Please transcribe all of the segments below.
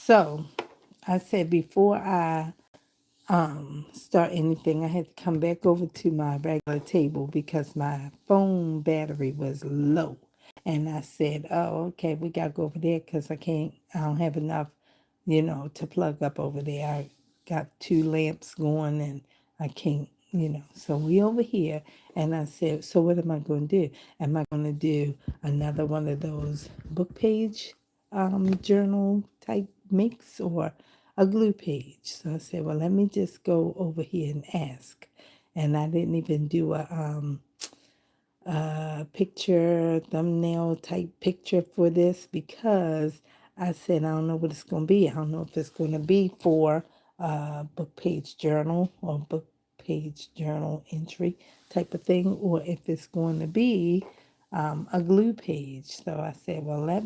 So I said before I start anything, I had to come back over to my regular table because my phone battery was low. And I said, oh, okay, we got to go over there because I don't have enough, to plug up over there. I got two lamps going and I can't, So we over here. And I said, so what am I going to do? Am I going to do another one of those book page journal type mix or a glue page? So I said, well, let me just go over here and ask. And I didn't even do a picture, thumbnail type picture for this because I said, I don't know what it's going to be. I don't know if it's going to be for book page journal or book page journal entry type of thing, or if it's going to be a glue page. So I said, well, let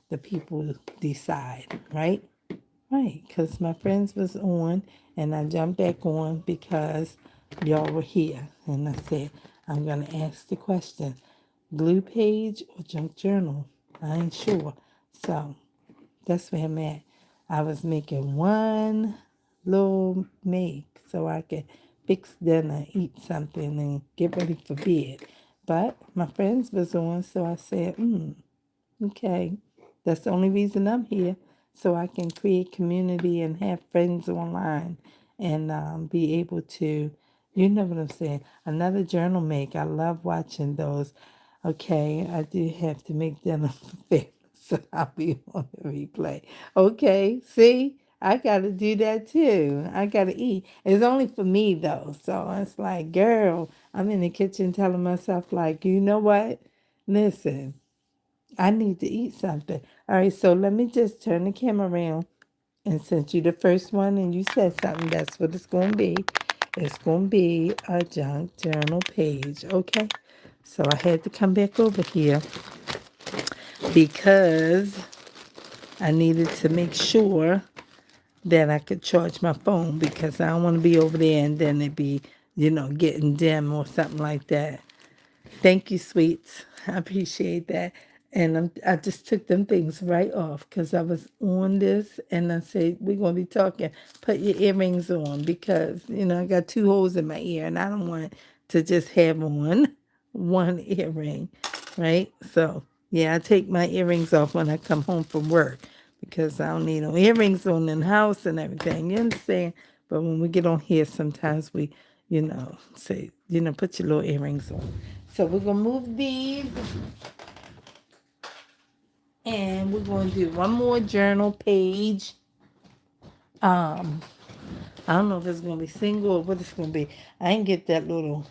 the people decide, right? Right, because my friends was on, and I jumped back on because y'all were here. And I said, I'm going to ask the question, glue page or junk journal? I ain't sure. So that's where I'm at. I was making one little make so I could fix dinner, eat something, and get ready for bed. But my friends was on, so I said, okay, that's the only reason I'm here, so I can create community and have friends online and be able to, you know what I'm saying, another journal make. I love watching those. Okay, I do have to make dinner for family, so I'll be on the replay. Okay, see? I got to do that too. I got to eat. It's only for me though. So it's like, girl, I'm in the kitchen telling myself like, you know what? Listen, I need to eat something. All right, so let me just turn the camera around and since you the first one and you said something, that's what it's going to be. It's going to be a junk journal page, okay? So I had to come back over here because I needed to make sure that I could charge my phone because I don't want to be over there and then it be, getting dim or something like that. Thank you, sweets. I appreciate that. And I just took them things right off because I was on this and I said, we're going to be talking. Put your earrings on because, I got two holes in my ear and I don't want to just have on one earring, right? So, yeah, I take my earrings off when I come home from work because I don't need no earrings on in the house and everything. You understand? But when we get on here, sometimes we, say, put your little earrings on. So we're going to move these and we're going to do one more journal page. I don't know if it's going to be single or what it's going to be. I ain't get that little,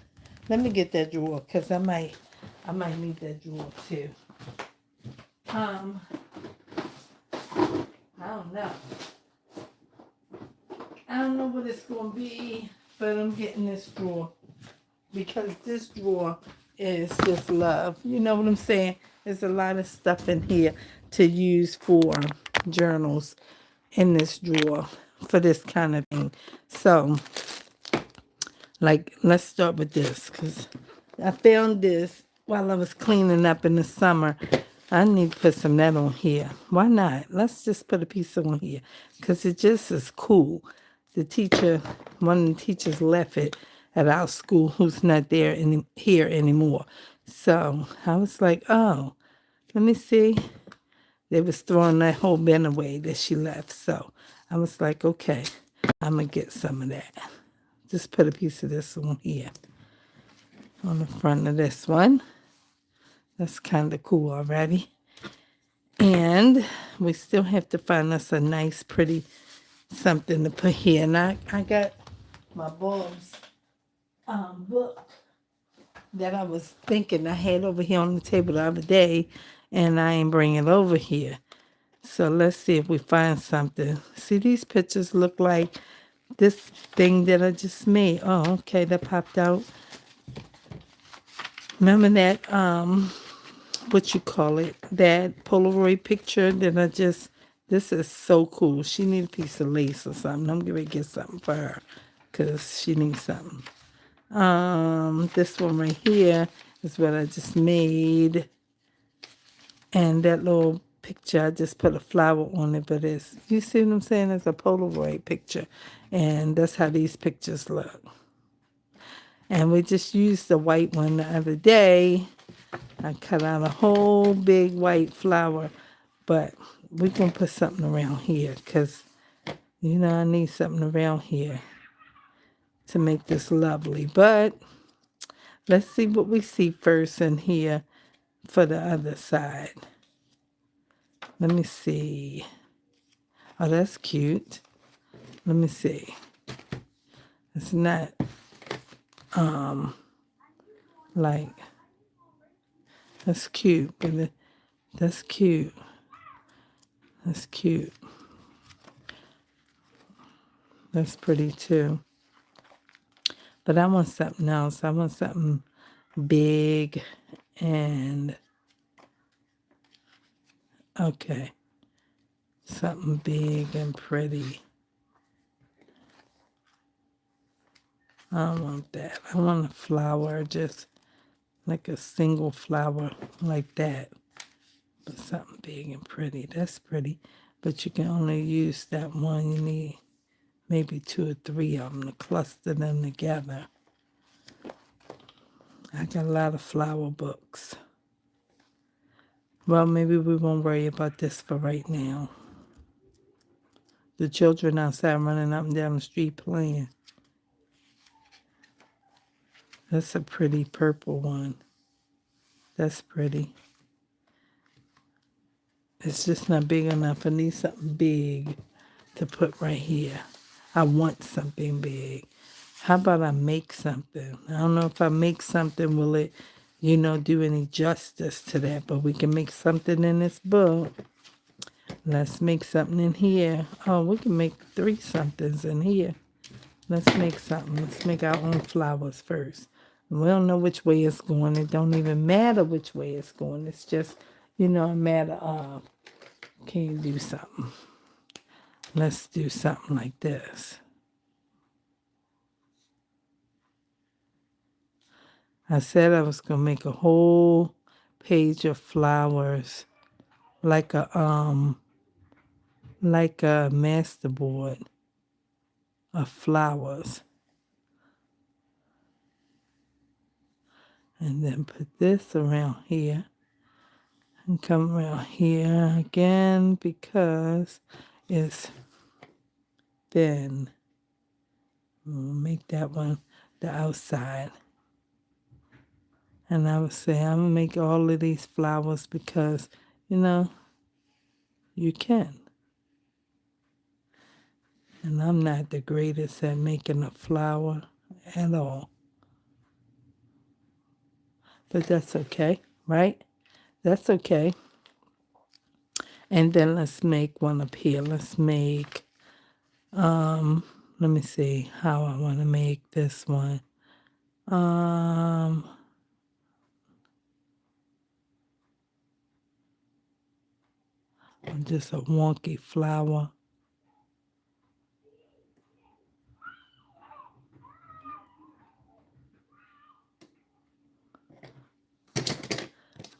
let me get that drawer because I might need that drawer too. I don't know. I don't know what it's going to be, but I'm getting this drawer because this drawer is just love. You know what I'm saying? There's a lot of stuff in here to use for journals in this drawer for this kind of thing. So, like, let's start with this because I found this while I was cleaning up in the summer. I need to put some of that on here. Why not? Let's just put a piece on here because it just is cool. One of the teachers left it at our school who's not here anymore. So I was like, oh, let me see. They was throwing that whole bin away that she left. So I was like, okay, I'm going to get some of that. Just put a piece of this on here on the front of this one. That's kind of cool already. And we still have to find us a nice, pretty something to put here. And I got my Bob's book that I was thinking I had over here on the table the other day, and I ain't bring it over here. So let's see if we find something. See, these pictures look like this thing that I just made. Oh, okay, that popped out. Remember that, what you call it, that Polaroid picture that this is so cool. She need a piece of lace or something. I'm going to get something for her because she needs something. This one right here is what I just made. And that little picture. I just put a flower on it, but it's, you see what I'm saying? It's a Polaroid picture. And that's how these pictures look. And we just used the white one the other day. I cut out a whole big white flower, but we're going to put something around here because, you know, I need something around here to make this lovely. But let's see what we see first in here for the other side. Let me see. Oh, that's cute. Let me see. It's not like, that's cute, but that's cute. That's cute. That's pretty too. But I want something else. I want something big and, okay, something big and pretty. I don't want that. I want a flower, just like a single flower like that. But something big and pretty. That's pretty. But you can only use that one. You need maybe 2 or 3 of them to cluster them together. I got a lot of flower books. Well, maybe we won't worry about this for right now. The children outside running up and down the street playing. That's a pretty purple one. That's pretty. It's just not big enough. I need something big to put right here. I want something big. How about I make something? I don't know if I make something, will it, you know, do any justice to that, but we can make something in this book. Let's make something in here. Oh, we can make 3 somethings in here. Let's make something. Let's make our own flowers first. We don't know which way it's going. It don't even matter which way it's going. It's just, you know, a matter of, can you do something? Let's do something like this. I said I was going to make a whole page of flowers, like a masterboard of flowers. And then put this around here. And come around here again because it's thin. We'll make that one the outside. And I would say I'm going to make all of these flowers because, you know, you can. And I'm not the greatest at making a flower at all. But that's okay, right? That's okay. And then let's make one up here. Let's make, let me see how I want to make this one. Just a wonky flower.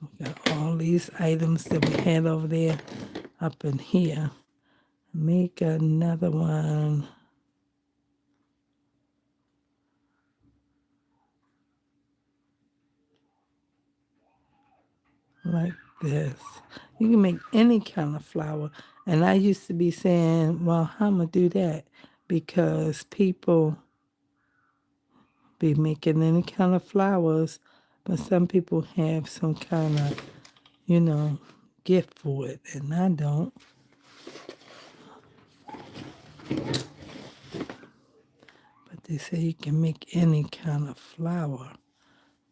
We got all these items that we had over there up in here. Make another one. Like this. You can make any kind of flower. And I used to be saying, well, how am I going to do that? Because people be making any kind of flowers, but some people have some kind of, you know, gift for it, and I don't. But they say you can make any kind of flower.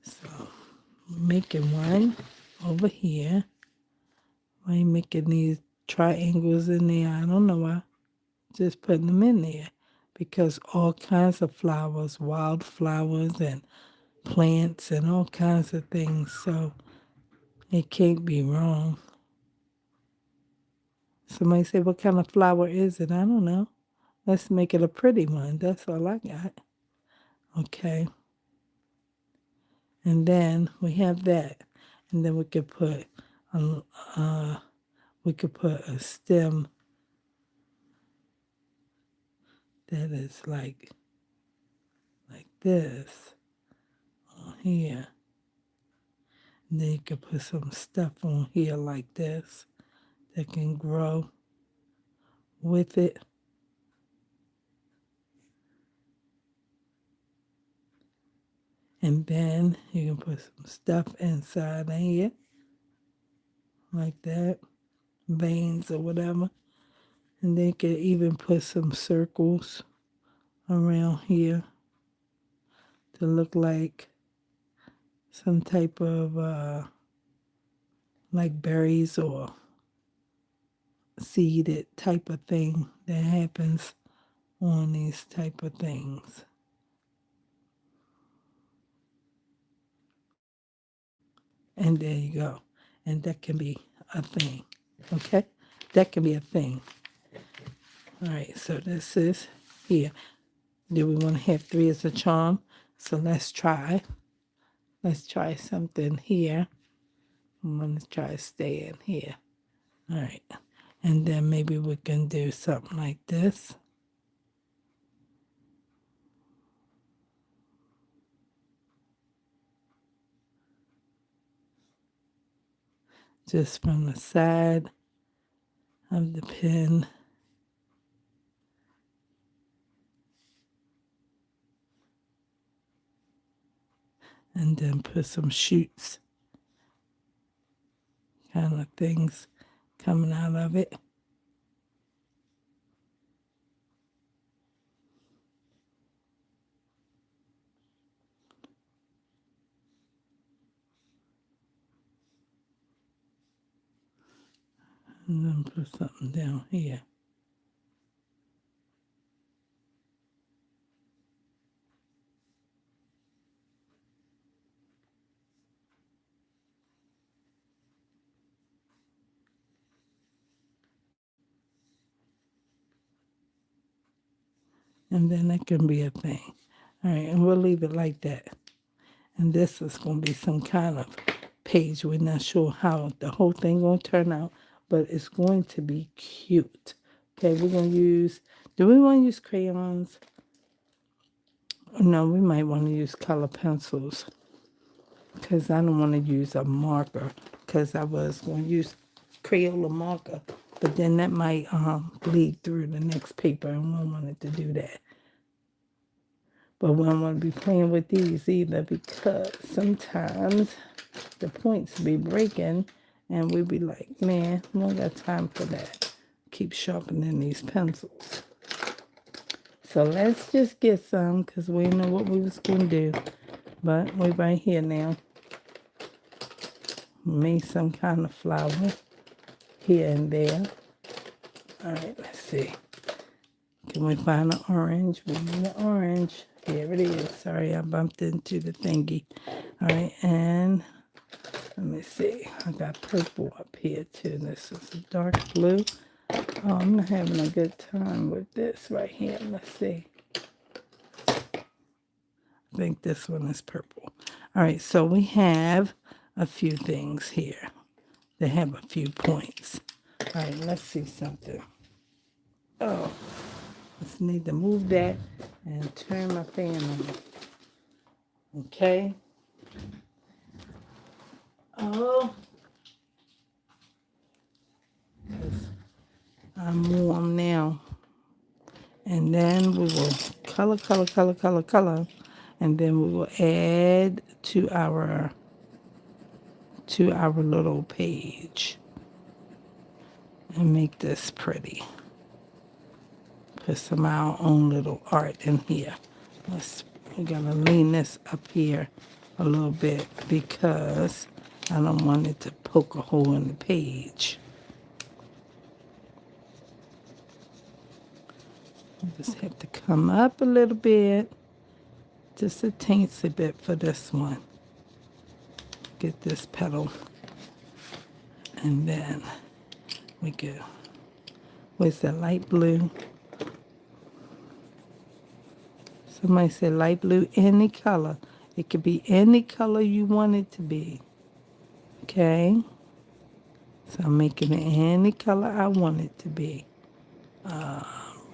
So, making one over here. Why are you making these triangles in there? I don't know why. Just putting them in there. Because all kinds of flowers, wildflowers and plants and all kinds of things. So, it can't be wrong. Somebody say, what kind of flower is it? I don't know. Let's make it a pretty one. That's all I got. Okay. And then we have that. And then we could put, we could put a stem that is like this on here. And then you could put some stuff on here like this that can grow with it. And then you can put some stuff inside of here like that, veins or whatever. And then you can even put some circles around here to look like some type of like berries or seeded type of thing that happens on these type of things. And there you go. And that can be a thing. Okay? That can be a thing. All right, so this is here. Do we want to have 3 as a charm? So let's try. Let's try something here. I'm going to try to stay in here. All right. And then maybe we can do something like this. Just from the side of the pen. And then put some shoots kind of things coming out of it. And then put something down here. And then it can be a thing. All right, and we'll leave it like that. And this is going to be some kind of page. We're not sure how the whole thing going to turn out, but it's going to be cute. Okay, we're going to use, do we want to use crayons? No, we might want to use color pencils because I don't want to use a marker because I was going to use Crayola marker, but then that might bleed through the next paper and we don't want it to do that. But we don't want to be playing with these either because sometimes the points be breaking and we be like, man, we don't got time for that. Keep sharpening these pencils. So let's just get some because we know what we was going to do. But we're right here now. Made some kind of flower here and there. All right, let's see. Can we find an orange? We need an orange. Here it is. Sorry, I bumped into the thingy. All right, and let me see. I got purple up here too. This is a dark blue. Oh, I'm not having a good time with this right here. Let's see. I think this one is purple. All right, so we have a few things here. They have a few points. All right, let's see something. Oh, just need to move that and turn my fan on. Okay. Oh, I'm warm now. And then we will color, and then we will add to our little page and make this pretty. Put some of our own little art in here. We're gonna lean this up here a little bit because I don't want it to poke a hole in the page. I just have to come up a little bit, just a teensy bit for this one. Get this petal, and then we go. Where's the light blue? Somebody said light blue, any color. It could be any color you want it to be. Okay. So I'm making it any color I want it to be.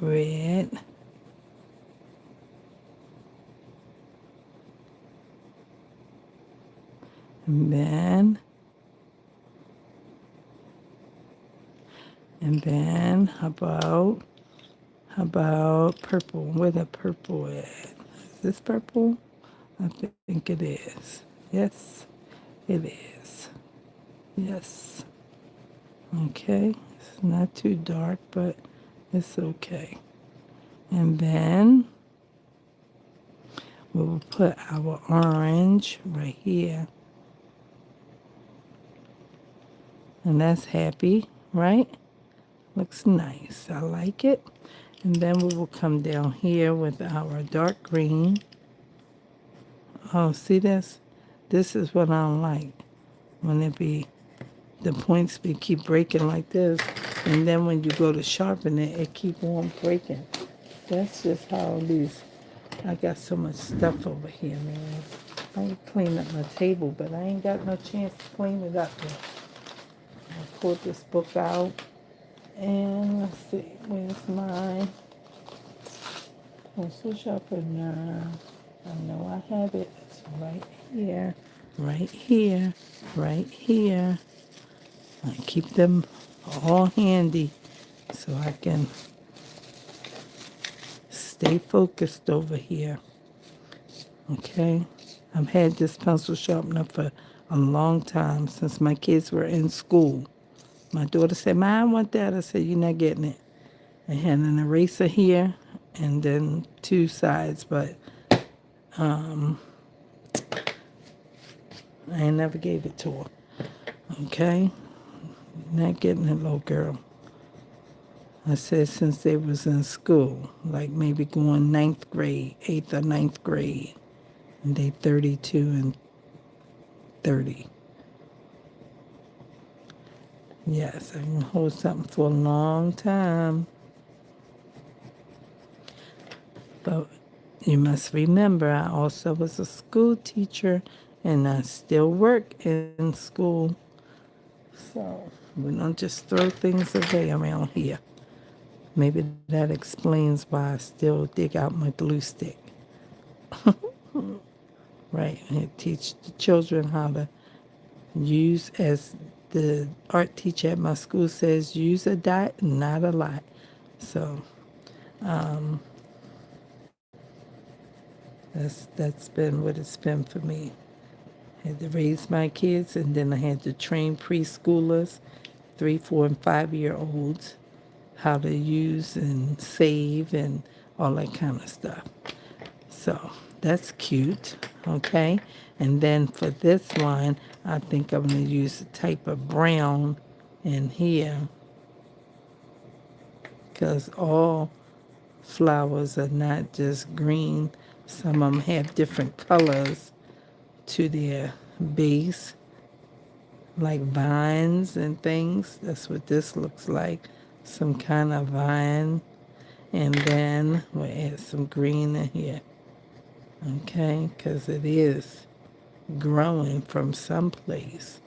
Red. And then how about purple? Where the purple at? Is this purple? I think it is. Yes, it is. Yes. Okay. It's not too dark, but it's okay. And then we will put our orange right here. And that's happy, right? Looks nice. I like it. And then we will come down here with our dark green. Oh, see this? This is what I don't like. When the points keep breaking like this. And then when you go to sharpen it, it keep on breaking. That's just how I got so much stuff over here, man. I ain't clean up my table, but I ain't got no chance to clean it up yet. I pulled this book out. And let's see, where's my pencil sharpener? I know I have it. It's right here, right here, right here. I keep them all handy so I can stay focused over here. Okay? I've had this pencil sharpener for a long time, since my kids were in school. My daughter said, "Ma, I want that." I said, "You're not getting it." I had an eraser here and then two sides, but I ain't never gave it to her. Okay? Not getting it, little girl. I said since they was in school, like maybe going 9th grade, 8th or 9th grade, and they 32 and 30. Yes, I can hold something for a long time. But you must remember, I also was a school teacher, and I still work in school. So we don't just throw things away around here. Maybe that explains why I still dig out my glue stick. Right, and teach the children how to use, as the art teacher at my school says, use a dot, not a lot. So that's been what it's been for me. I had to raise my kids, and then I had to train preschoolers, 3, 4, and 5-year olds, how to use and save and all that kind of stuff. So that's cute, okay? And then for this one, I think I'm going to use a type of brown in here, because all flowers are not just green. Some of them have different colors to their base, like vines and things. That's what this looks like, some kind of vine. And then we'll add some green in here, okay, because it is growing from someplace.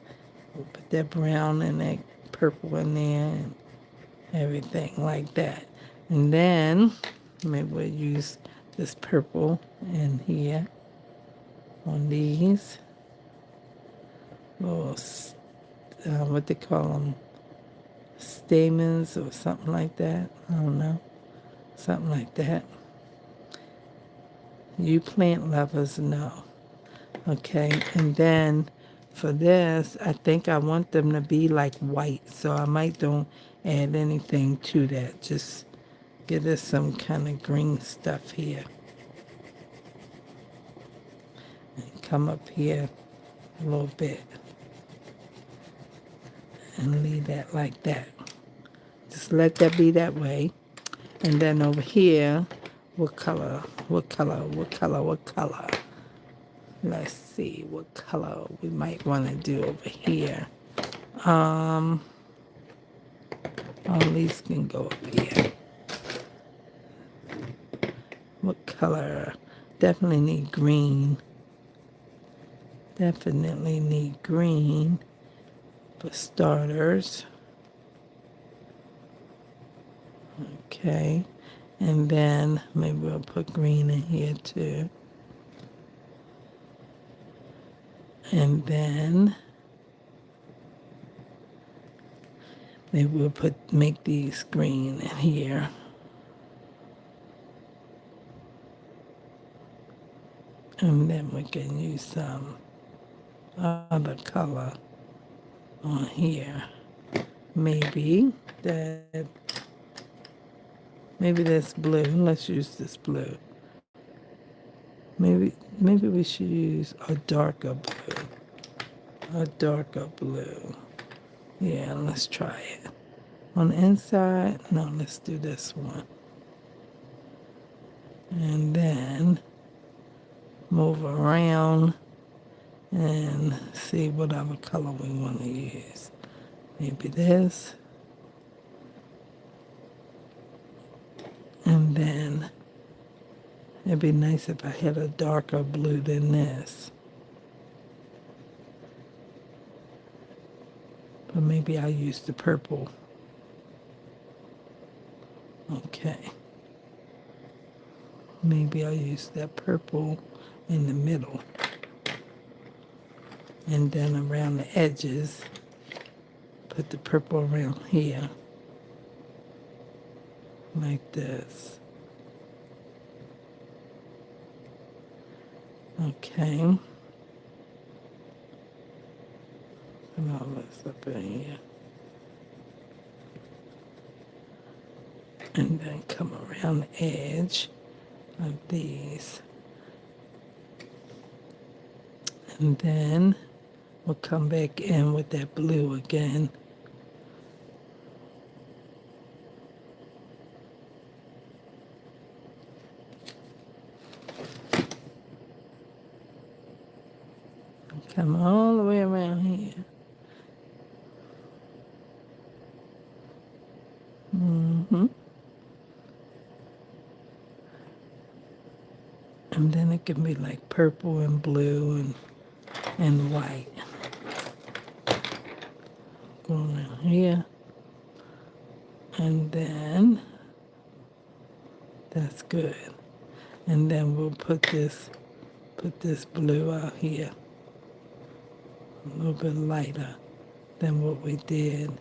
We'll put that brown and that purple in there and everything like that. And then maybe we'll use this purple in here on these little, what they call them, stamens or something like that. I don't know. Something like that. You plant lovers know. Okay, and then for this, I think I want them to be like white, so I might don't add anything to that. Just give us some kind of green stuff here. And come up here a little bit and leave that like that. Just let that be that way. And then over here, what color? Let's see what color we might want to do over here. All these can go up here. What color? Definitely need green. put starters. Okay. And then maybe we'll put green in here too. And then maybe we'll make these green in here. And then we can use some other color on here. Maybe that's blue. Let's use this blue. Maybe we should use a darker blue. A darker blue. Yeah, let's try it. On the inside, no, let's do this one. And then move around and see what other color we want to use. Maybe this. And then it'd be nice if I had a darker blue than this. But maybe I'll use the purple. Okay. Maybe I'll use that purple in the middle. And then around the edges, put the purple around here. Like this. Okay. Put all this up in here. And then come around the edge of these. And then we'll come back in with that blue again. Come all the way around here. And then it can be like purple and blue and white. Go around here. And then that's good. And then we'll put this blue out here. A little bit lighter than what we did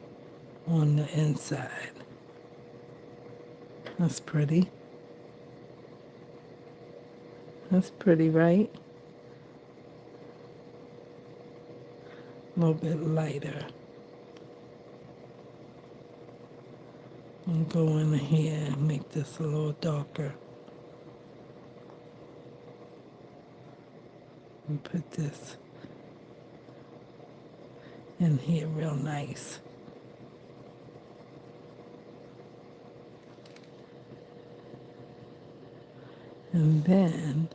on the inside. That's pretty. That's pretty, right? A little bit lighter. And go in here and make this a little darker. And put this in here real nice. And then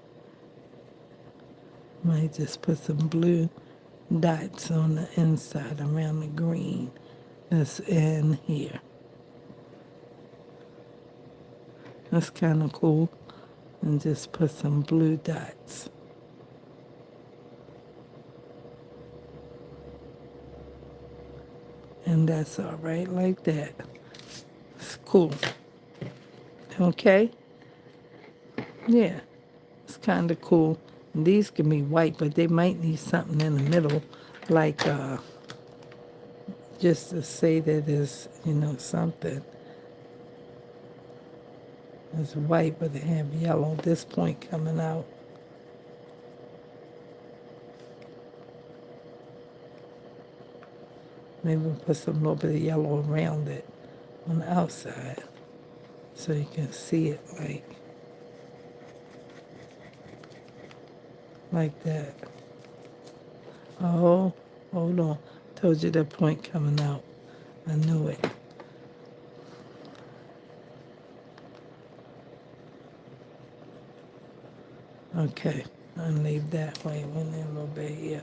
might just put some blue dots on the inside around the green that's in here. That's kind of cool. And just put some blue dots. And that's all right like that. It's cool. Okay? Yeah, it's kind of cool. And these can be white, but they might need something in the middle, like just to say that there's, something. It's white, but they have yellow. This point coming out. Maybe we'll put some little bit of yellow around it on the outside so you can see it like that. Oh, hold on. Told you that point coming out. I knew it. Okay, I'll leave that way. Went in a little bit here.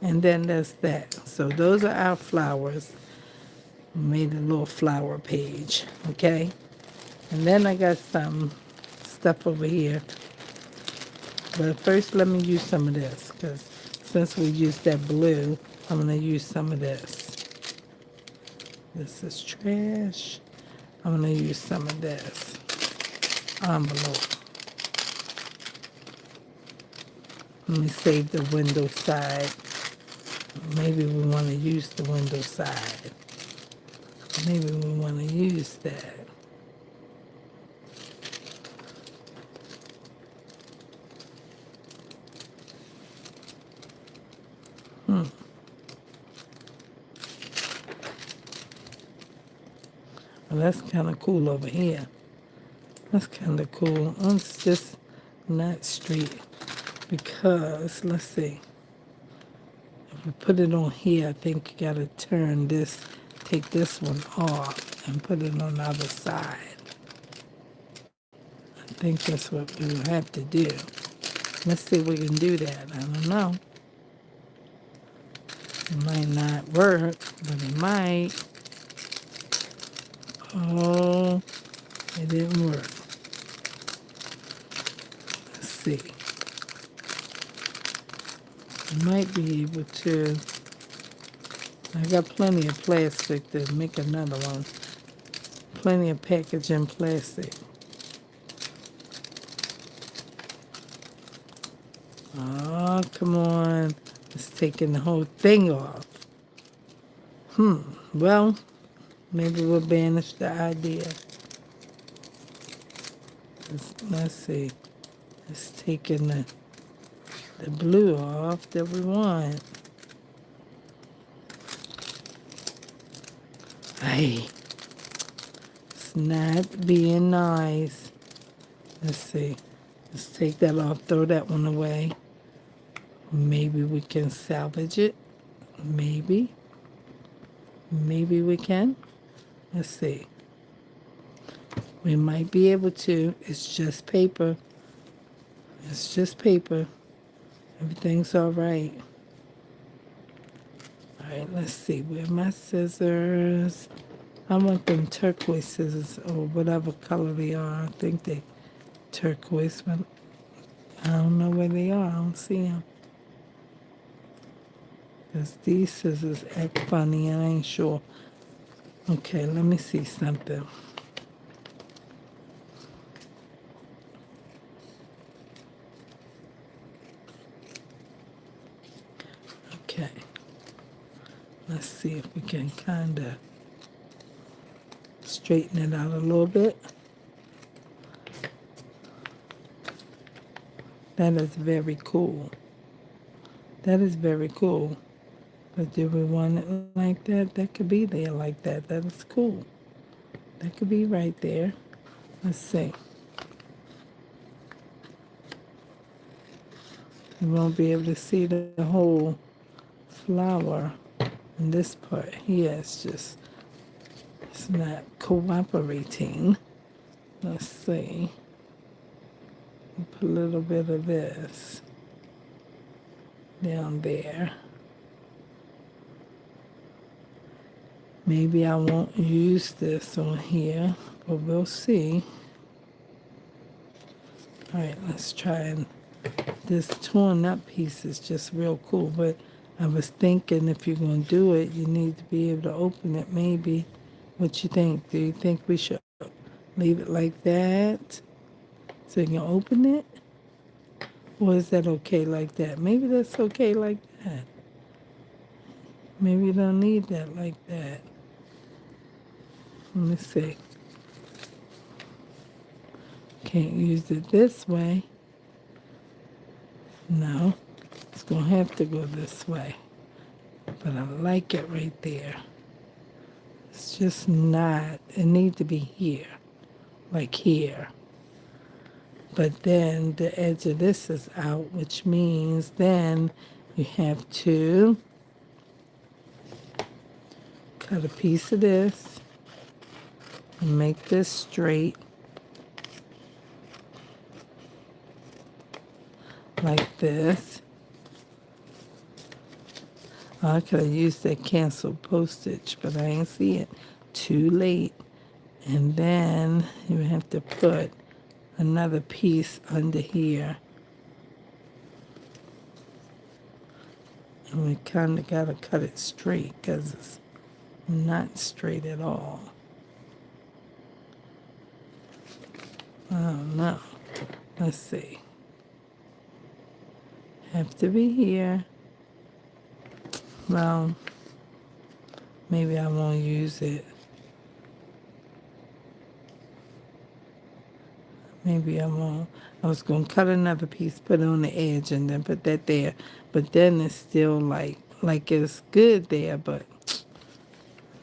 And then that's that. So those are our flowers. Made a little flower page, okay? And then I got some stuff over here. But first let me use some of this, because since we used that blue, I'm going to use some of this. This is trash. I'm going to use some of this envelope. Let me save the window side. Maybe we want to use the window side. Maybe we want to use that. Well, that's kind of cool over here. That's kind of cool. It's just not straight because, let's see. If we put it on here, I think you got to turn this, take this one off and put it on the other side. I think that's what we will have to do. Let's see if we can do that. I don't know. It might not work, but it might. Oh, it didn't work. Let's see. I might be able to. I got plenty of plastic to make another one. Plenty of packaging plastic. Oh, come on. It's taking the whole thing off. Well, maybe we'll banish the idea. Let's see. It's taking the blue off that we want. Hey, it's not being nice. Let's see. Let's take that off, throw that one away. Maybe we can salvage it. Maybe. Maybe we can. Let's see. We might be able to. It's just paper. It's just paper. Everything's all right. All right, let's see. Where are my scissors? I want them turquoise scissors or whatever color they are. I think they turquoise, but I don't know where they are. I don't see them. Because these scissors act funny. I ain't sure. Okay, let me see something. Okay. Let's see if we can kind of straighten it out a little bit. That is very cool. That is very cool. But do we want it like that? That could be there like that. That is cool. That could be right there. Let's see. You won't be able to see the whole flower in this part here. It's not cooperating. Let's see. Put a little bit of this down there. Maybe I won't use this on here, but we'll see. All right, let's try and this torn up piece is just real cool, but I was thinking if you're going to do it, you need to be able to open it maybe. What you think? Do you think we should leave it like that so you can open it? Or is that okay like that? Maybe that's okay like that. Maybe you don't need that like that. Let me see. Can't use it this way. No, it's going to have to go this way. But I like it right there. It's just not, it needs to be here, like here. But then the edge of this is out, which means then you have to cut a piece of this and make this straight like this. I could have used that cancel postage, but I ain't see it. Too late. And then you have to put another piece under here. And we kind of got to cut it straight because it's Not straight at all. I don't know. Let's see. Have to be here. Well, maybe I won't use it. Maybe I won't. I was going to cut another piece, put it on the edge, and then put that there. But then it's still like it's good there, but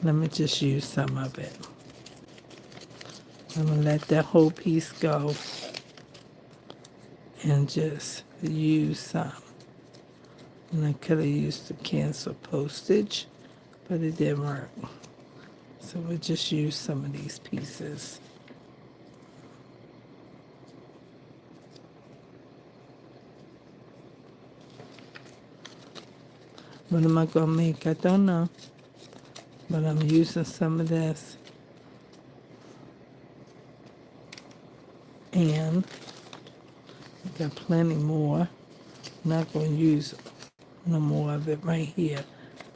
let me just use some of it. I'm going to let that whole piece go and just use some. And I could have used to cancel postage, but it didn't work. So we'll just use some of these pieces. What am I going to make? I don't know. But I'm using some of this. And I got plenty more. Not going to use no more of it right here.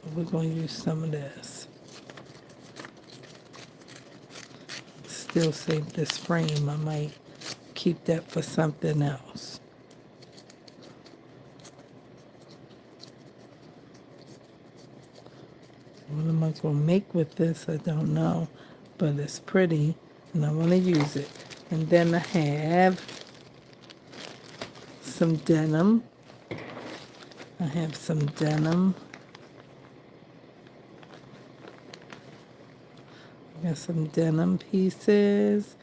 But we're going to use some of this. Still save this frame. I might keep that for something else. What am I going to make with this? I don't know. But it's pretty, and I want to use it. And then I have some denim. I have some denim. I got some denim pieces.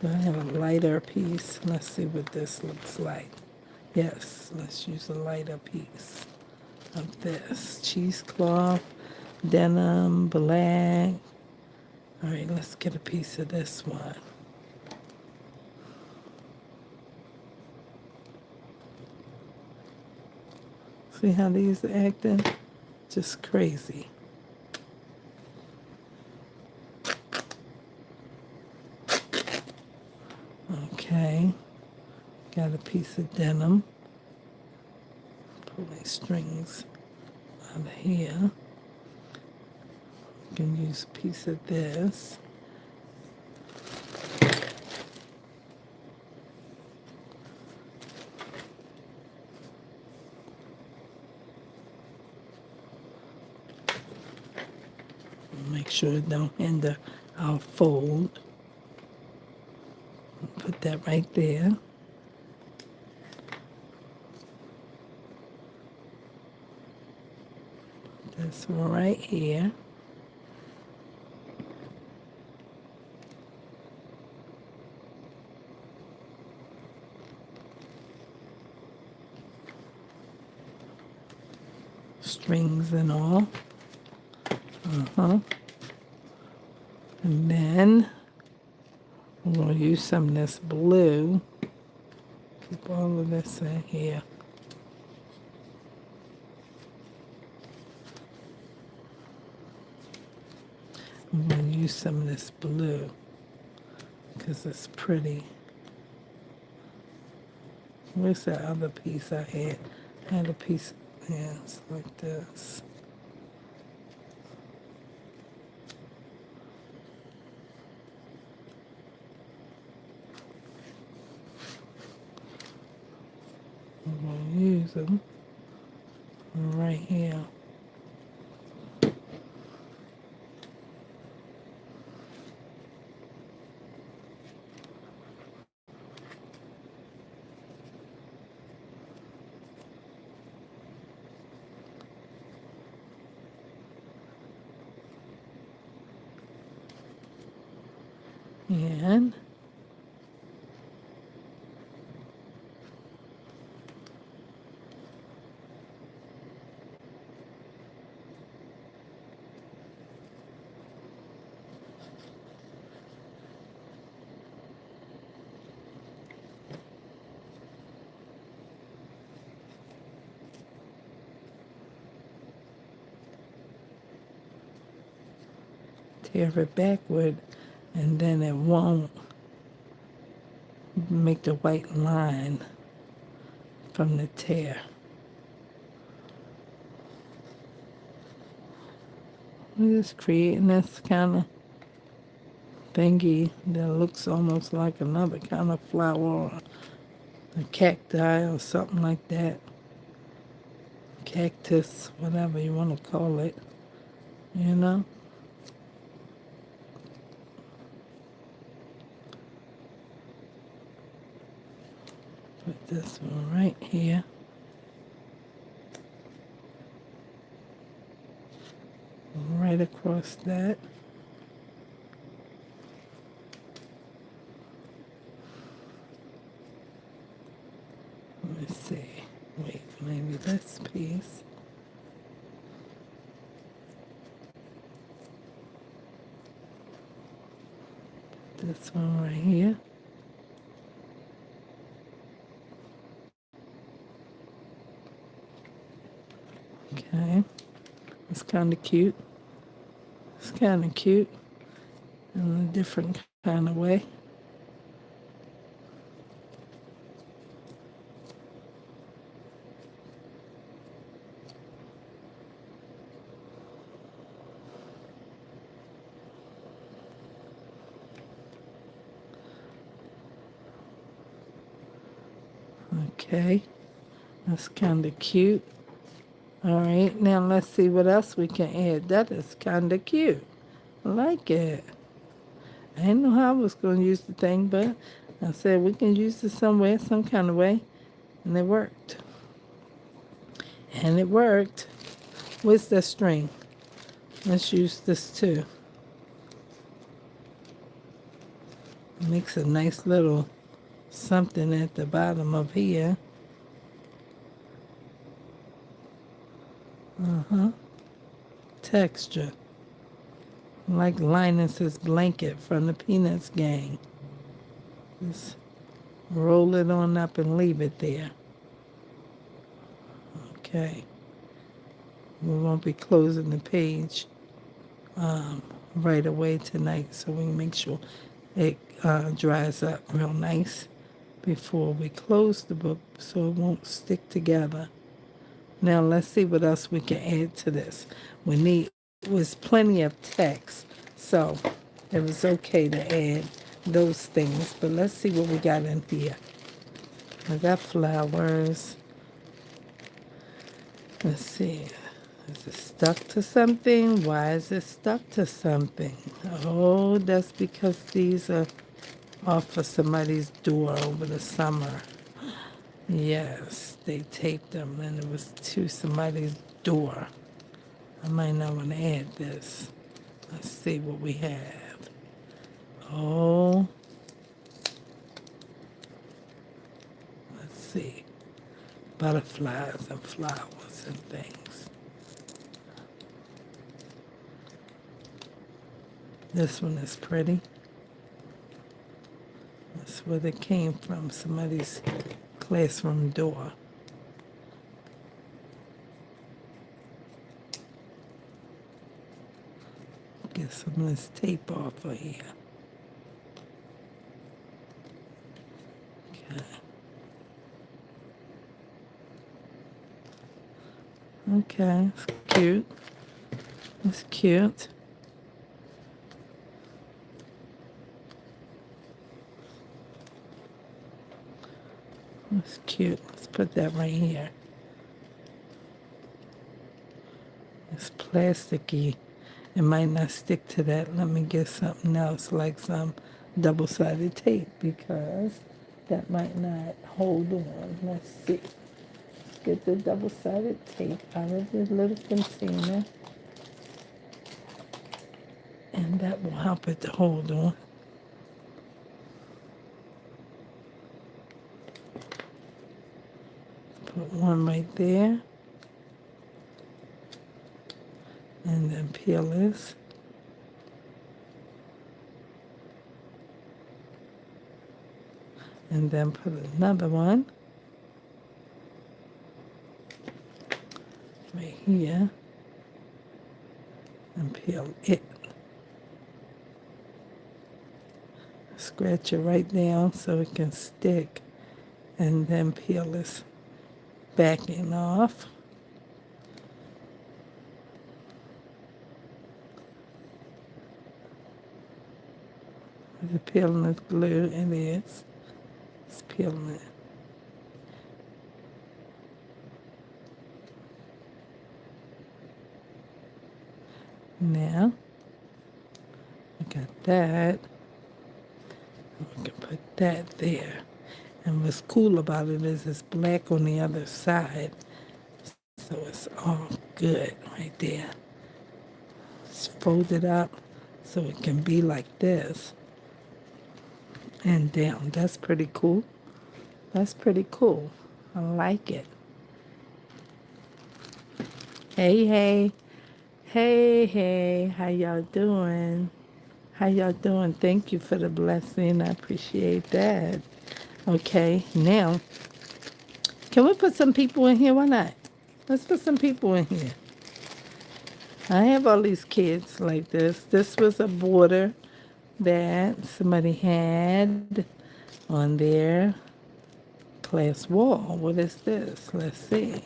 Do I have a lighter piece? Let's see what this looks like. Yes, let's use a lighter piece of this. Cheesecloth, denim, black. All right, let's get a piece of this one. See how these are acting? Just crazy. Okay, got a piece of denim. Pull my strings out of here. You can use a piece of this. Make sure it don't hinder our fold. Put that right there. This one right here. Strings and all. And then I'm going to use some of this blue. Keep all of this in here. I'm going to use some of this blue because it's pretty. Where's that other piece I had? I had a piece, yeah, it's like this. I'm going to use them right here. And tear it backward, and then it won't make the white line from the tear. We're just creating this kind of thingy that looks almost like another kind of flower or a cacti or something like that. Cactus, whatever you want to call it, you know? Put this one right here. Right across that. Let me see. Wait, maybe this piece. This one right here. Okay. It's kind of cute. It's kind of cute in a different kind of way. Okay. That's kind of cute. All right. Now let's see what else we can add. That is kind of cute. I like it. I didn't know how I was going to use the thing, but I said we can use it somewhere, some kind of way. And it worked. And it worked. Where's the string? Let's use this too. It makes a nice little something at the bottom of here. Texture. Like Linus's blanket from the Peanuts gang. Just roll it on up and leave it there. Okay. We won't be closing the page right away tonight, so we can make sure it dries up real nice before we close the book so it won't stick together. Now let's see what else we can add to this. Was plenty of text, so it was okay to add those things. But let's see what we got in here. I got flowers. Let's see. Is it stuck to something? Why is it stuck to something? Oh, that's because these are off of somebody's door over the summer. Yes, they taped them and it was to somebody's door. I might not want to add this. Let's see what we have. Oh, let's see. Butterflies and flowers and things. This one is pretty. That's where they came from, somebody's classroom door. Get some of this tape off of here. Okay, it's cute. It's cute. It's cute. Let's put that right here. It's plasticky. It might not stick to that. Let me get something else like some double-sided tape because that might not hold on. Let's see. Let's get the double-sided tape out of the little container. And that will help it to hold on. Put one right there. And then peel this. And then put another one right here. And peel it. Scratch it right down so it can stick. And then peel this backing off. Is it peeling the glue? It is. It's peeling it. Now, we got that. We can put that there. And what's cool about it is it's black on the other side. So it's all good right there. It's folded up so it can be like this and down. That's pretty cool. That's pretty cool. I like it. Hey, hey. Hey, hey. How y'all doing? How y'all doing? Thank you for the blessing. I appreciate that. Okay, now, can we put some people in here? Why not? Let's put some people in here. I have all these kids like this. This was a border that somebody had on their class wall. What is this? Let's see.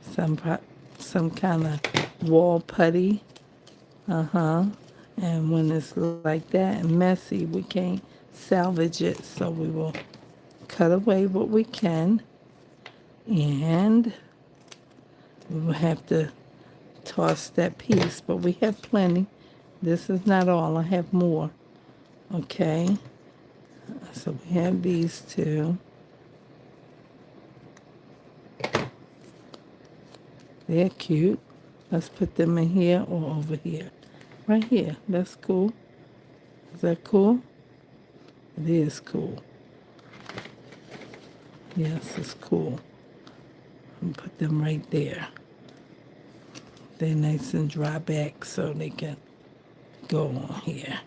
Some kind of wall putty. And when it's like that and messy, we can't salvage it. So we will cut away what we can. And we will have to toss that piece. But we have plenty. This is not all. I have more. Okay. So we have these two. They're cute. Let's put them in here or over here. Right here. That's cool. Is that cool? It is cool. Yes, it's cool. And put them right there. They're nice and dry back so they can go on here.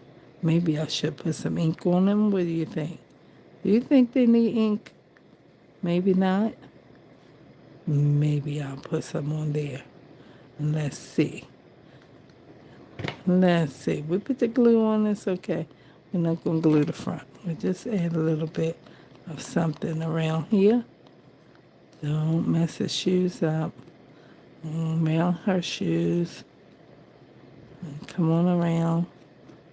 Maybe I should put some ink on them. What do you think? Do you think they need ink? Maybe not. Maybe I'll put some on there. Let's see. Let's see. We put the glue on. It's okay. We're not going to glue the front. We just add a little bit of something around here. Don't mess his shoes up. Around her shoes. And come on around.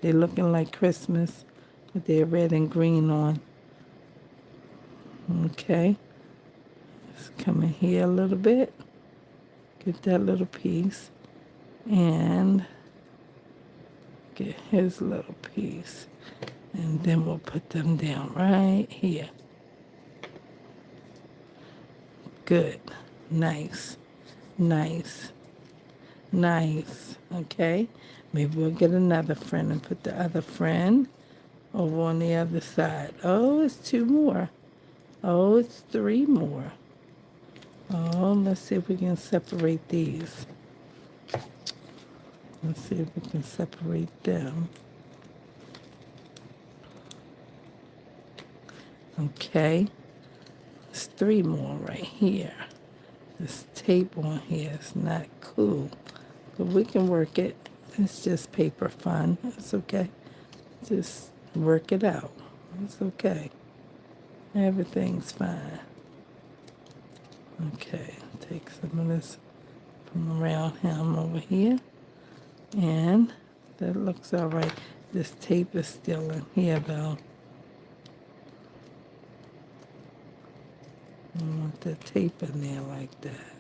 They're looking like Christmas with their red and green on. Okay. Let's come in here a little bit. Get that little piece. And get his little piece. And then we'll put them down right here. Good. Nice. Nice. Nice. Okay. Maybe we'll get another friend and put the other friend over on the other side. Oh, it's two more. Oh, it's three more. Oh, let's see if we can separate these. Let's see if we can separate them. Okay. There's three more right here. This tape on here is not cool. But we can work it. It's just paper fun. It's okay. Just work it out. It's okay. Everything's fine. Okay. Take some of this from around him over here. And that looks all right. This tape is still in here though. I want the tape in there like that.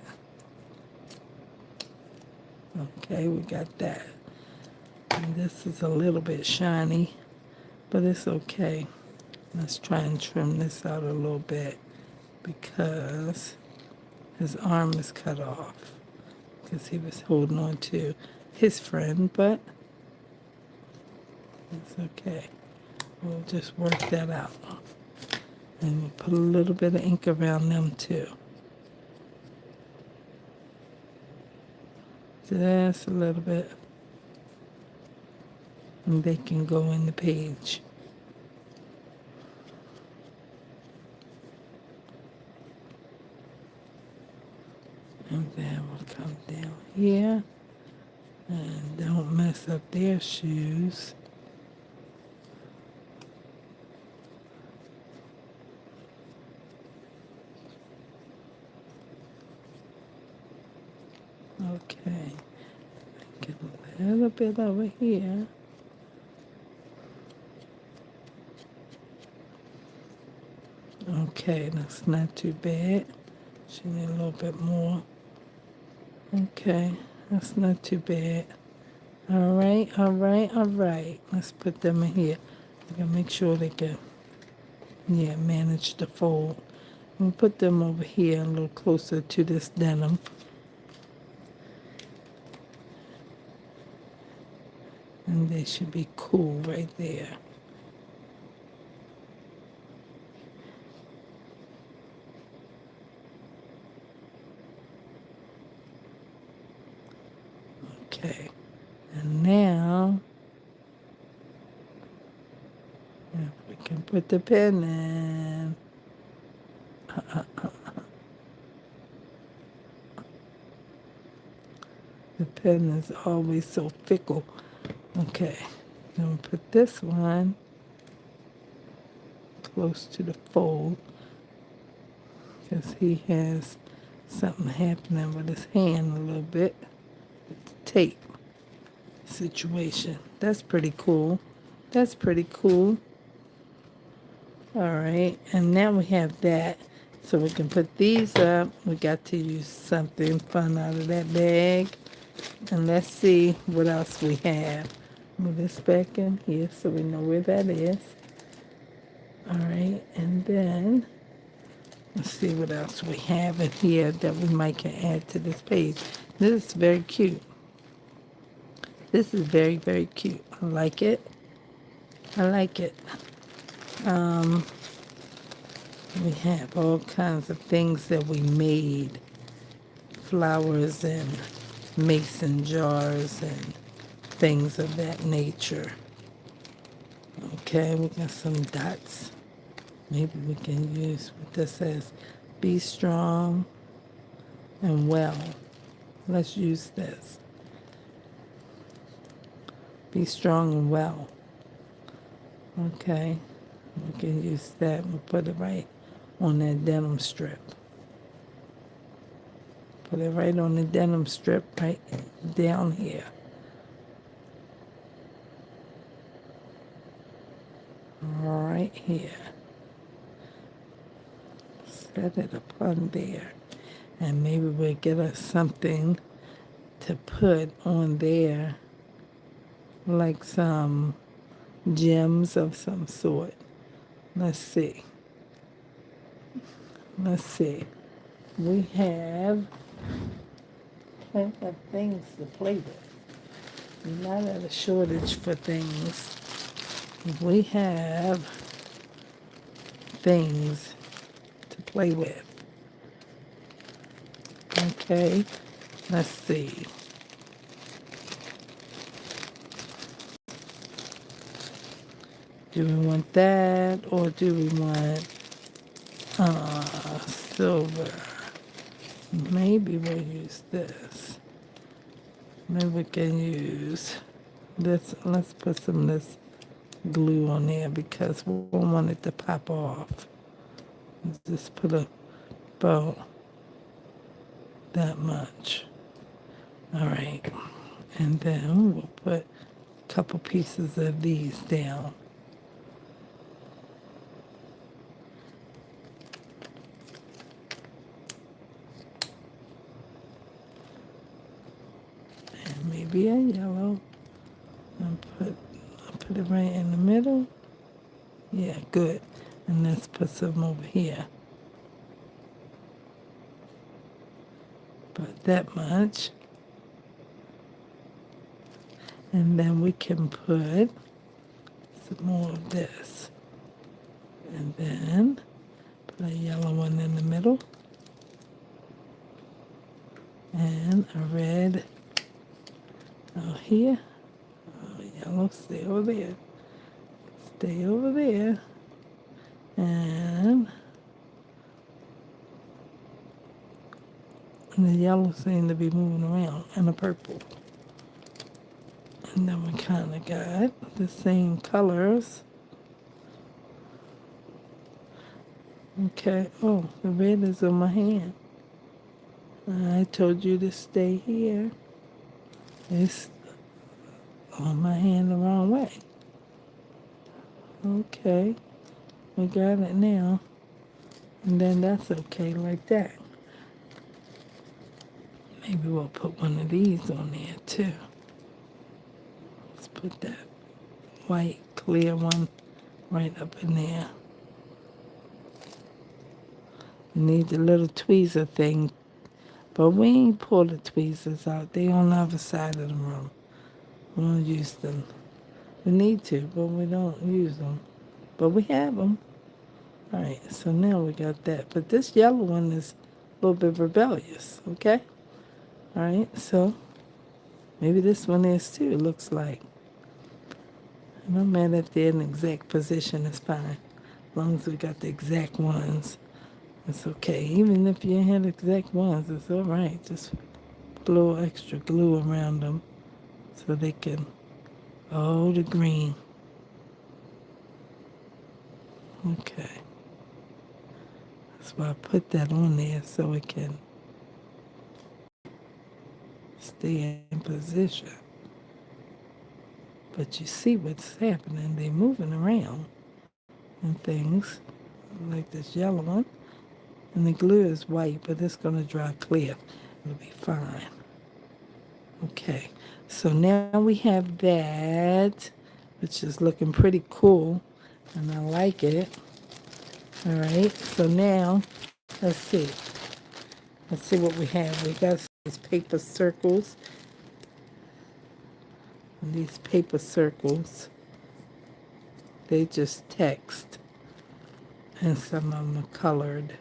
Okay, we got that. And this is a little bit shiny, but it's okay. Let's try and trim this out a little bit because his arm is cut off because he was holding on to his friend, but it's okay. We'll just work that out. And we'll put a little bit of ink around them too. Just a little bit. And they can go in the page. And then we'll come down here. And don't mess up their shoes. Okay. Get a little bit over here. Okay, that's not too bad. She need a little bit more. Okay, that's not too bad. All right, all right, all right. Let's put them in here. I gotta make sure they can, yeah, manage the fold. We'll put them over here a little closer to this denim. And they should be cool right there. Okay. And now, if we can put the pen in. The pen is always so fickle. Okay. Then we'll put this one close to the fold because he has something happening with his hand a little bit with the tape situation. That's pretty cool. That's pretty cool. All right, and now we have that. So we can put these up. We got to use something fun out of that bag. And let's see what else we have. Move this back in here so we know where that is. All right, and then let's see what else we have in here that we might can add to this page. This is very cute. This is very, very cute. I like it. I like it. We have all kinds of things that we made. Flowers and mason jars and things of that nature. Okay, we got some dots. Maybe we can use what this says. Be strong and well. Let's use this. Be strong and well. Okay, we can use that. We'll put it right on that denim strip. Put it right on the denim strip right down here. Right here. Set it upon there. And maybe we'll get us something to put on there, like some gems of some sort. Let's see. Let's see. We have plenty of things to play with. We're not at a shortage for things. We have things to play with. Okay, let's see. Do we want that or do we want silver? Maybe we'll use this. Maybe we can use this. Let's put some of this glue on there because we don't want it to pop off. Let's just put about that much. All right. And then we'll put a couple pieces of these down. And maybe a yellow. And put it right in the middle. Yeah, good. And let's put some over here. But that much. And then we can put some more of this. And then put a yellow one in the middle. And a red out here. Oh, yellow, stay over there. Stay over there. And the yellow seem to be moving around. And the purple. And then we kind of got the same colors. Okay. Oh, the red is on my hand. I told you to stay here. It's on my hand the wrong way. Okay. We got it now. And then that's okay like that. Maybe we'll put one of these on there too. Let's put that white clear one right up in there. We need the little tweezer thing, but we ain't pull the tweezers out. They on the other side of the room. We don't use them. We need to, but we don't use them. But we have them. All right, so now we got that. But this yellow one is a little bit rebellious, okay? All right, so maybe this one is too, it looks like. No matter if they're in the exact position, it's fine. As long as we got the exact ones, it's okay. Even if you had exact ones, it's all right. Just put a little extra glue around them so they can, oh, the green. Okay. That's why I put that on there so it can stay in position. But you see what's happening. They're moving around and things like this yellow one. And the glue is white, but it's going to dry clear. It'll be fine. Okay, so now we have that, which is looking pretty cool, and I like it. All right, so now, let's see. Let's see what we have. We got these paper circles. And these paper circles, they just text, and some of them are colored.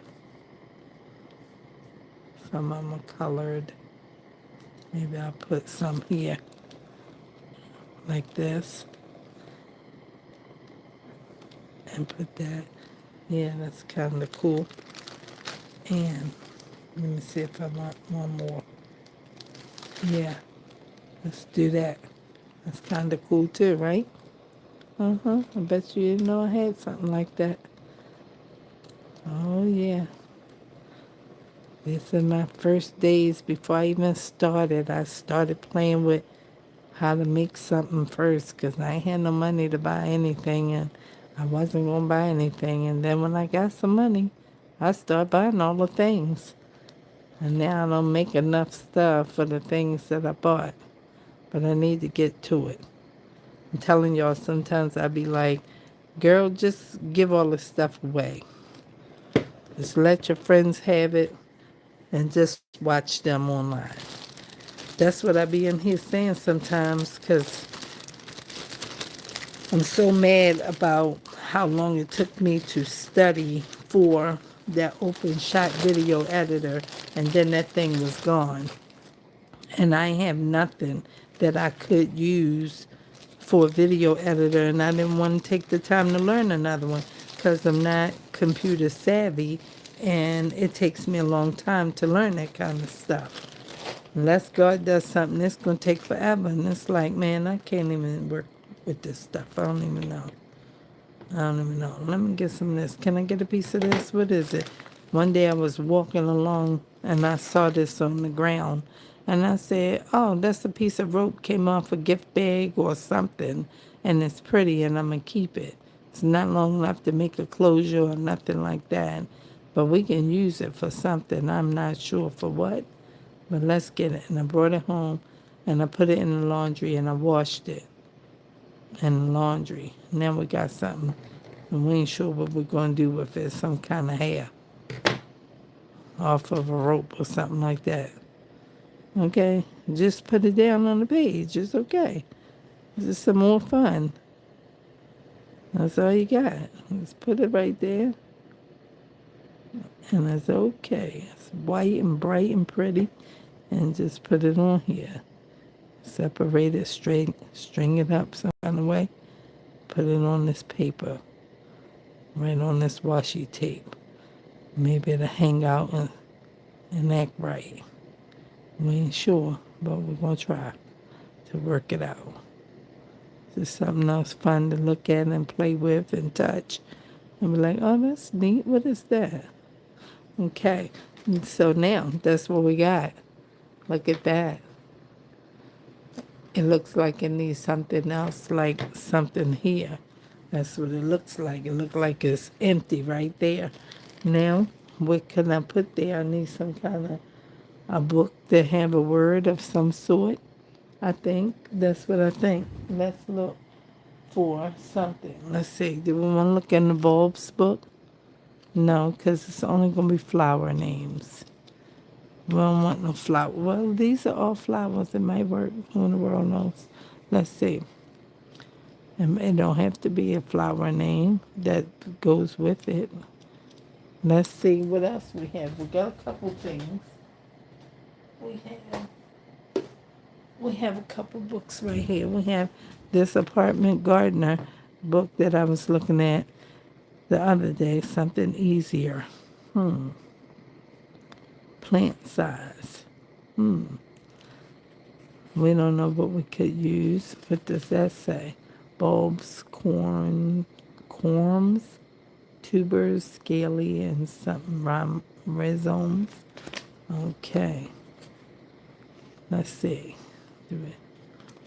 Some of them are colored. Maybe I'll put some here, like this, and put that. Yeah, that's kind of cool. And let me see if I want one more. Yeah, let's do that. That's kind of cool too, right? I bet you didn't know I had something like that. Oh, yeah. This is my first days before I even started. I started playing with how to make something first because I ain't had no money to buy anything and I wasn't going to buy anything. And then when I got some money, I started buying all the things. And now I don't make enough stuff for the things that I bought. But I need to get to it. I'm telling y'all, sometimes I be like, girl, just give all this stuff away. Just let your friends have it and just watch them online. That's what I be in here saying sometimes because I'm so mad about how long it took me to study for that open shot video editor, and then that thing was gone. And I have nothing that I could use for a video editor, and I didn't want to take the time to learn another one because I'm not computer savvy, and it takes me a long time to learn that kind of stuff. Unless God does something, it's going to take forever, and it's like, man, I can't even work with this stuff. I don't even know. I don't even know. Let me get some of this. Can I get a piece of this? What is it? One day I was walking along and I saw this on the ground. And I said, oh, that's a piece of rope came off a gift bag or something. And it's pretty and I'm going to keep it. It's not long enough to make a closure or nothing like that. But we can use it for something. I'm not sure for what. But let's get it. And I brought it home and I put it in the laundry and I washed it in the laundry. Now we got something, and we ain't sure what we're going to do with it. Some kind of hair off of a rope or something like that. Okay? Just put it down on the page. It's okay. It's just some more fun. That's all you got. Just put it right there. And it's okay. It's white and bright and pretty. And just put it on here. Separate it straight. String it up some kind of way. Put it on this paper. Right on this washi tape. Maybe it'll hang out and act right. We ain't sure, but we're going to try to work it out. Just something else fun to look at and play with and touch. And be like, oh, that's neat. What is that? Okay. And so now, that's what we got. Look at that. It looks like it needs something else, like something here. That's what it looks like. It looks like it's empty right there. Now, what can I put there? I need some kind of a book that have a word of some sort. I think that's what I think. Let's look for something. Let's see. Do we want to look in the bulbs book? No, because it's only going to be flower names. We don't want no flower. Well, these are all flowers. It might work. Who in the world knows? Let's see. And it don't have to be a flower name that goes with it. Let's see what else we have. We got a couple things. We have we have a couple books right here. We have this Apartment Gardener book that I was looking at the other day. Something easier. Plant size. We don't know what we could use. What does that say? Bulbs, corms, tubers, scaly, and something rhizomes. Okay. Let's see.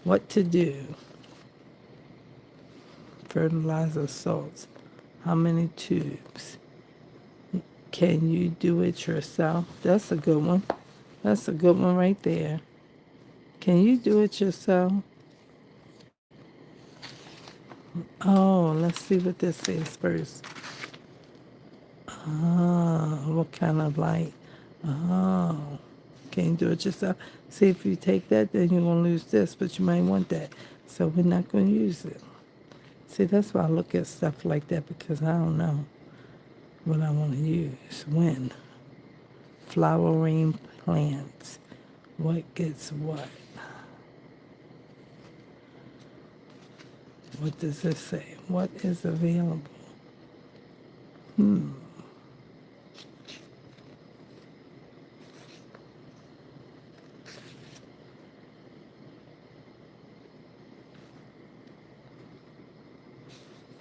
What to do? Fertilizer salts. How many tubes? Can you do it yourself? That's a good one. That's a good one right there. Can you do it yourself? Oh, let's see what this says first. What kind of light? Oh, can you do it yourself? See, if you take that, then you're going to lose this, but you might want that. So we're not going to use it. See, that's why I look at stuff like that, because I don't know what I want to use. When? Flowering plants. What gets what? What does this say? What is available?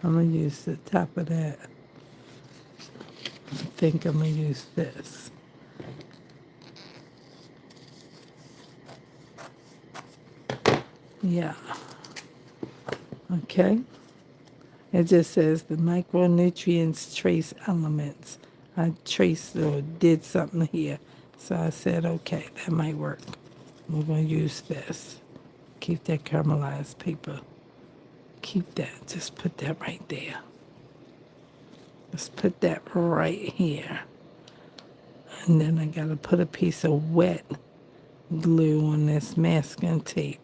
I'm going to use the top of that. I think I'm going to use this. Yeah. Okay. It just says the micronutrients trace elements. I traced or did something here. So I said, okay, that might work. We're going to use this. Keep that caramelized paper. Keep that. Just put that right there. Let's put that right here. And then I got to put a piece of wet glue on this masking tape.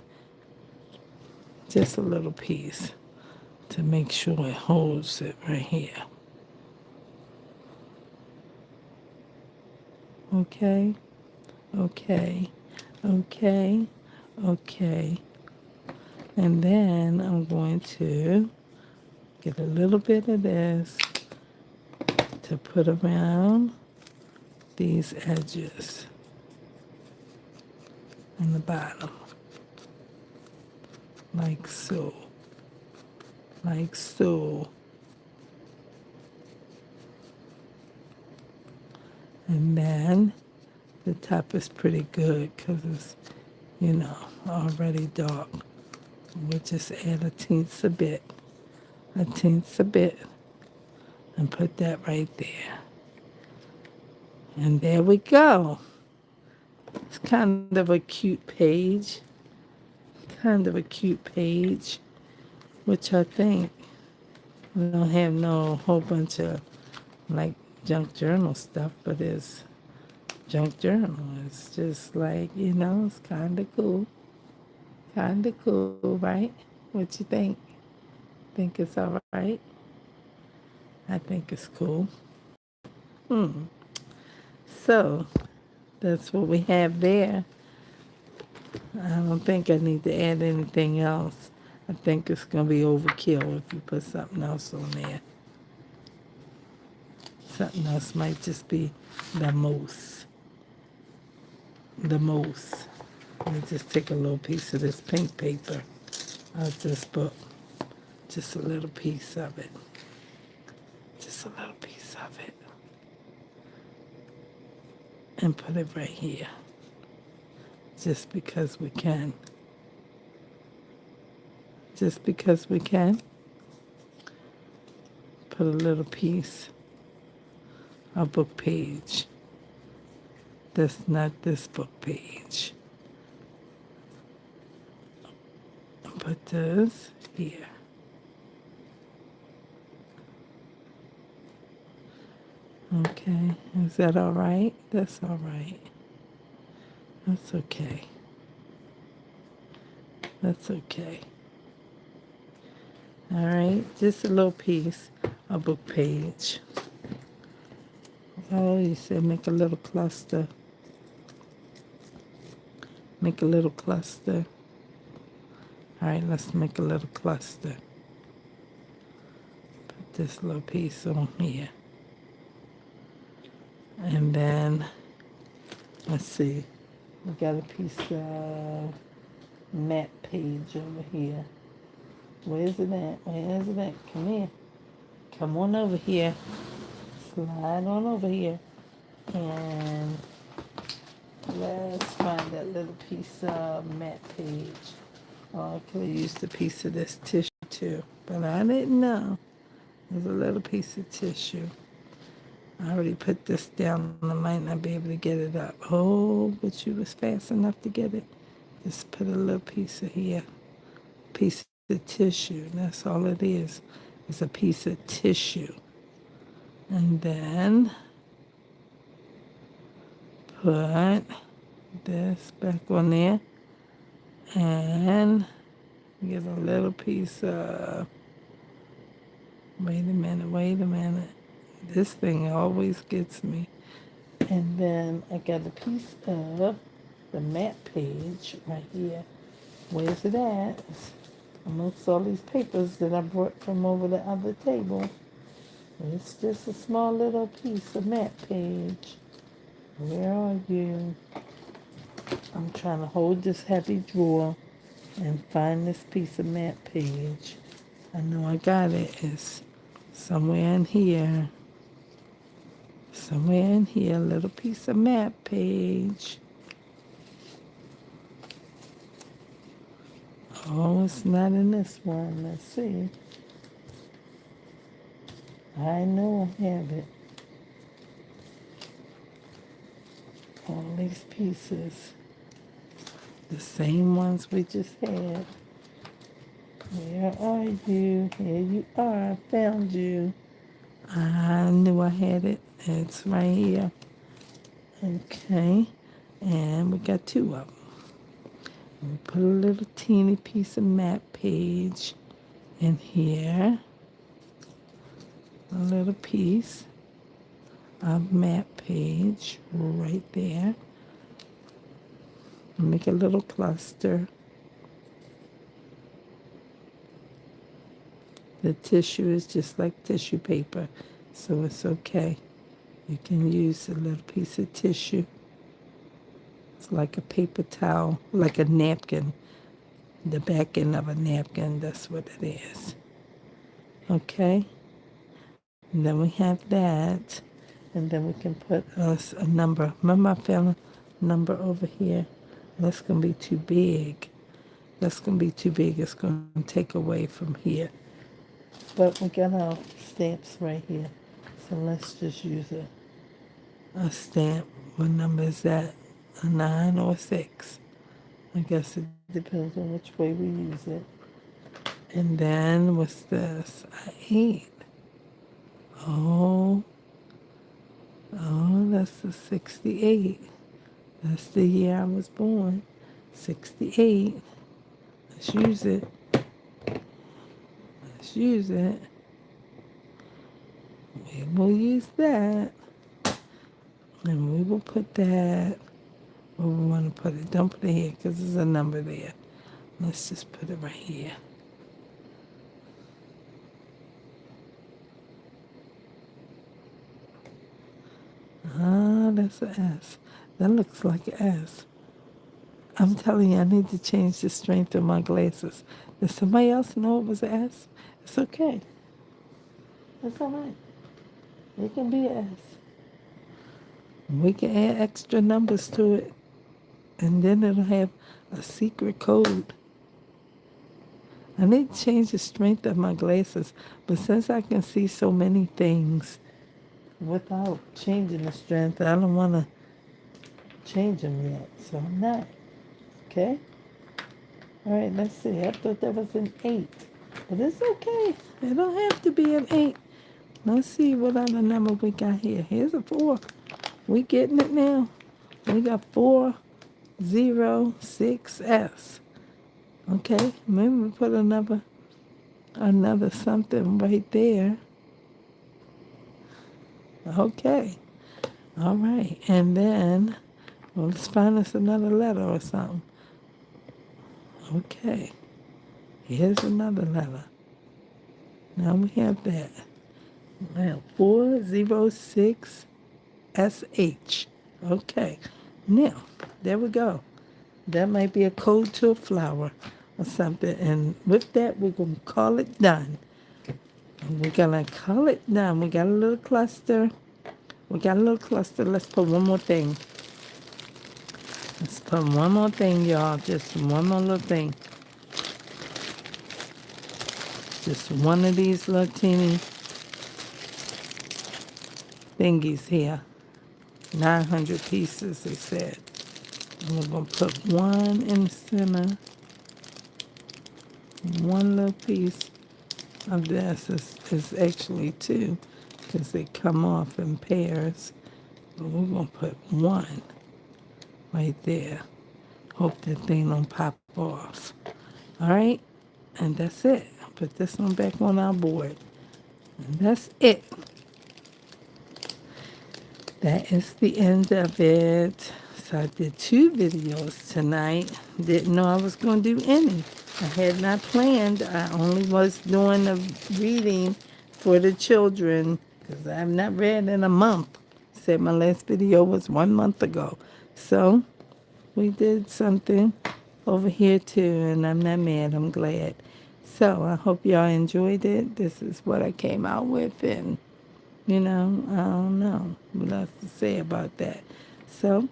Just a little piece to make sure it holds it right here. Okay, okay, okay, okay. And then I'm going to get a little bit of this to put around these edges in the bottom. Like so. Like so. And then the top is pretty good because it's, already dark. We'll just add a teensy bit, and put that right there. And there we go. It's kind of a cute page. Which I think we don't have no whole bunch of like junk journal stuff, but it's junk journal. It's just like, it's kind of cool. Kind of cool, right? What you think? Think it's all right? I think it's cool. So that's what we have there. I don't think I need to add anything else. I think it's going to be overkill if you put something else on there. Something else might just be the most. The most. Let me just take a little piece of this pink paper out of this book. Just a little piece of it. Just a little piece of it. And put it right here. Just because we can. Just because we can. Put a little piece a book page. That's not this book page. Put this here. Okay, is that all right? That's all right. That's okay. That's okay. All right, just a little piece, a book page. Oh, you said make a little cluster. Make a little cluster. All right, let's make a little cluster. Put this little piece on here. And then, let's see, we got a piece of map page over here. Where's it at? Where's it at? Come here. Come on over here. Slide on over here. And let's find that little piece of map page. Oh, I could have used a piece of this tissue too, but I didn't know. There's a little piece of tissue. I already put this down. I might not be able to get it up. Oh, but you was fast enough to get it. Just put a little piece of here. Piece of tissue. That's all it is. It's a piece of tissue. And then put this back on there. And get a little piece of... Wait a minute. This thing always gets me. And then I got a piece of the map page right here. Where's it at? It's amongst all these papers that I brought from over the other table. It's just a small little piece of map page. Where are you? I'm trying to hold this heavy drawer and find this piece of map page. I know I got it. It's somewhere in here. Somewhere in here, a little piece of map page. Oh, it's not in this one. Let's see. I know I have it. All these pieces. The same ones we just had. Where are you? Here you are. I found you. I knew I had it. It's right here. Okay. And we got two of them. We put a little teeny piece of map page in here. A little piece of map page right there. Make a little cluster. The tissue is just like tissue paper, so it's okay. You can use a little piece of tissue. It's like a paper towel, like a napkin. The back end of a napkin, that's what it is. Okay? And then we have that. And then we can put us a number. Remember I found a number over here? That's going to be too big. That's going to be too big. It's going to take away from here. But we got our stamps right here. So let's just use a stamp. What number is that? A 9 or a 6? I guess it depends on which way we use it. And then what's this? An 8. Oh, that's a 68. That's the year I was born. 68. Let's use it. Let's use it. We will use that. And we will put that where we want to put it. Don't put it here because there's a number there. Let's just put it right here. Ah, that's an S. That looks like an S. I'm telling you, I need to change the strength of my glasses. Does somebody else know it was an S? It's okay. It's all right. It can be an S. We can add extra numbers to it, and then it'll have a secret code. I need to change the strength of my glasses, but since I can see so many things, without changing the strength. I don't want to change them yet, so I'm not. Okay? All right, let's see. I thought that was an 8, but it's okay. It don't have to be an 8. Let's see what other number we got here. Here's a 4. We getting it now. We got 406S. Okay, maybe we put another something right there. Okay. All right. And then let's find us another letter or something. Okay. Here's another letter. Now we have that. Now 406SH. Okay. Now, there we go. That might be a code to a flower or something. And with that, we're going to call it done. And we're going to call it done. We got a little cluster. Let's put one more thing. Let's put one more thing, y'all. Just one more little thing. Just one of these little teeny thingies here. 900 pieces, they said. And we're going to put one in the center. One little piece of this is actually 2 because they come off in pairs. But we're going to put one right there. Hope that thing don't pop off. All right? And that's it. I'll put this one back on our board. And that's it. That is the end of it. So I did 2 videos tonight. Didn't know I was going to do any. I had not planned. I only was doing the reading for the children because I have not read in a month. Said my last video was 1 month ago. So we did something over here too, and I'm not mad. I'm glad. So I hope y'all enjoyed it. This is what I came out with, and I don't know what else to say about that. So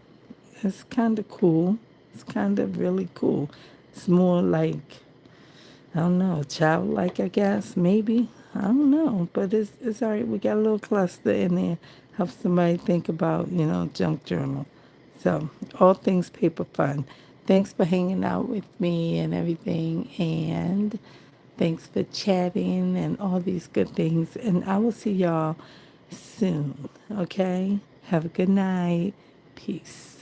it's kind of cool. It's kind of really cool. It's more like, I don't know, childlike, I guess, maybe. I don't know, but it's all right. We got a little cluster in there. Help somebody think about, junk journal. So all things paper fun. Thanks for hanging out with me and everything. And thanks for chatting and all these good things. And I will see y'all soon. Okay? Have a good night. Peace.